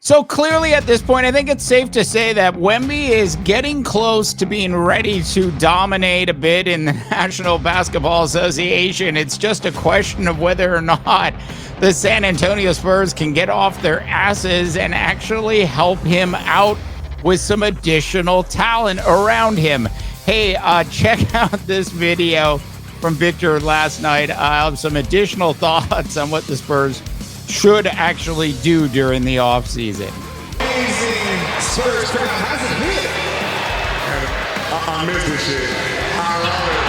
So clearly at this point, I think it's safe to say that Wemby is getting close to being ready to dominate a bit in the National Basketball Association. It's just a question of whether or not the San Antonio Spurs can get off their asses and actually help him out with some additional talent around him. Hey, check out this video from Victor last night. I have some additional thoughts on what the Spurs should actually do during the offseason. Amazing Spurs crowd hasn't hit. I missed this shit. I love it.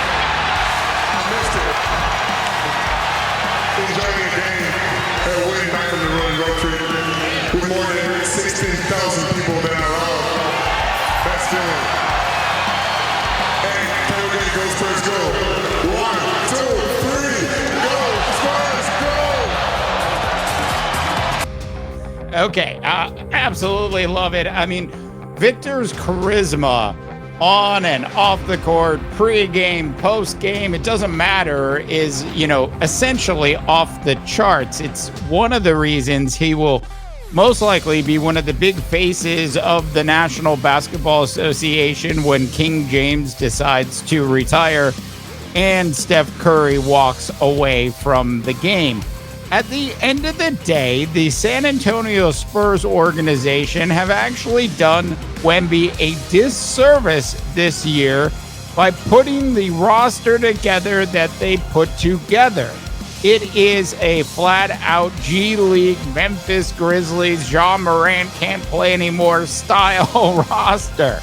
I missed it. Enjoying the game and winning back from the road trip with more than 16,000 people that I love. That's feeling. Hey, can we go Spurs go? 1, 2, 3, go Spurs go! Okay, absolutely love it. I mean, Victor's charisma on and off the court, pre-game, post-game, it doesn't matter, is, essentially off the charts. It's one of the reasons he will most likely be one of the big faces of the National Basketball Association when King James decides to retire and Steph Curry walks away from the game. At the end of the day, the San Antonio Spurs organization have actually done Wemby a disservice this year by putting the roster together that they put together. It is a flat-out G League, Memphis Grizzlies, Ja Morant can't play anymore style roster.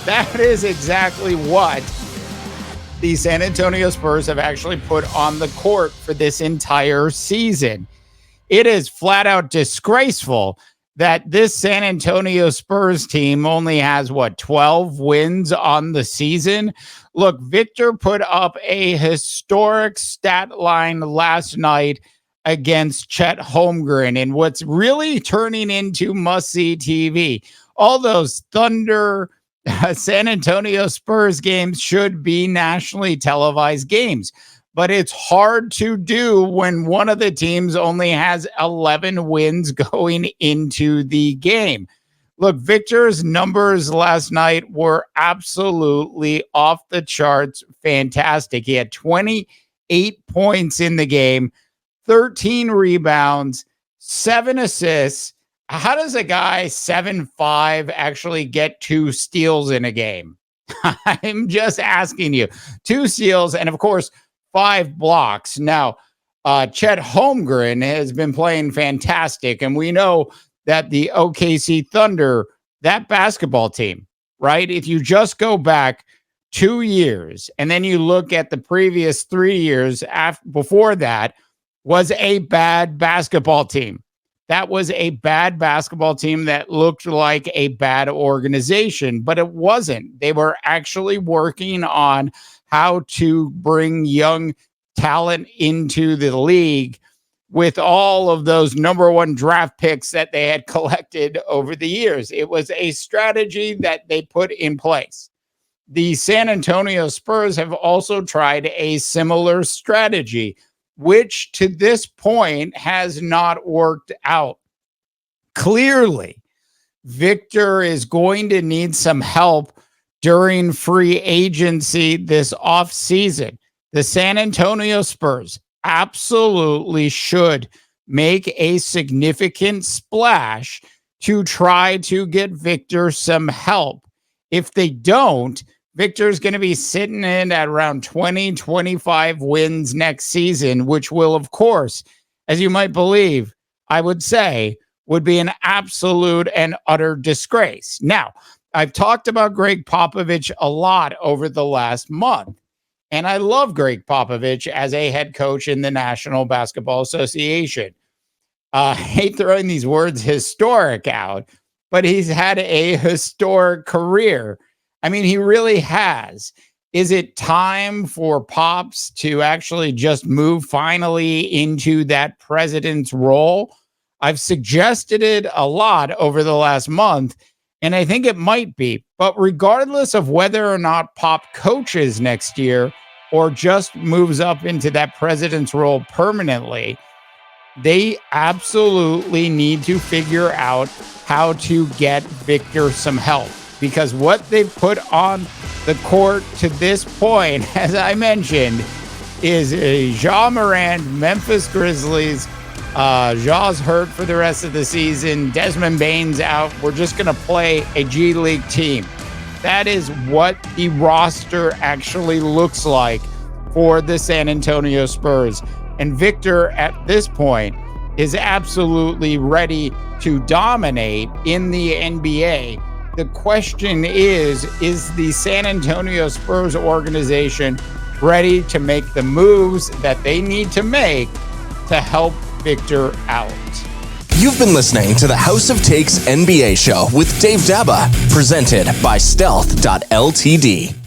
That is exactly what the San Antonio Spurs have actually put on the court for this entire season. It is flat out disgraceful that this San Antonio Spurs team only has 12 wins on the season. Look, Victor put up a historic stat line last night against Chet Holmgren in what's really turning into must-see TV. All those Thunder, San Antonio Spurs games should be nationally televised games, but it's hard to do when one of the teams only has 11 wins going into the game. Look, Victor's numbers last night were absolutely off the charts fantastic. He had 28 points in the game, 13 rebounds, 7 assists. How does a guy 7'5" actually get 2 steals in a game? I'm just asking you. 2 steals and, of course, 5 blocks. Now, Chet Holmgren has been playing fantastic, and we know that the OKC Thunder, that basketball team, right? If you just go back 2 years and then you look at the previous 3 years before that, was a bad basketball team. That was a bad basketball team that looked like a bad organization, but it wasn't. They were actually working on how to bring young talent into the league with all of those number 1 draft picks that they had collected over the years. It was a strategy that they put in place. The San Antonio Spurs have also tried a similar strategy, which to this point has not worked out. Clearly, Victor is going to need some help during free agency this offseason. The San Antonio Spurs absolutely should make a significant splash to try to get Victor some help. If they don't, Victor's going to be sitting in at around 20, 25 wins next season, which will, of course, as you might believe, I would say, would be an absolute and utter disgrace. Now, I've talked about Greg Popovich a lot over the last month, and I love Greg Popovich as a head coach in the National Basketball Association. I hate throwing these words historic out, but he's had a historic career. I mean, he really has. Is it time for Pops to actually just move finally into that president's role? I've suggested it a lot over the last month, and I think it might be. But regardless of whether or not Pop coaches next year or just moves up into that president's role permanently, they absolutely need to figure out how to get Victor some help, because what they've put on the court to this point, as I mentioned, is a Ja Morant, Memphis Grizzlies. Ja's hurt for the rest of the season. Desmond Bane's out. We're just going to play a G League team. That is what the roster actually looks like for the San Antonio Spurs. And Victor, at this point, is absolutely ready to dominate in the NBA. The question is the San Antonio Spurs organization ready to make the moves that they need to make to help Victor out? You've been listening to the House of Takes NBA show with Dave Daba, presented by Stealth.ltd.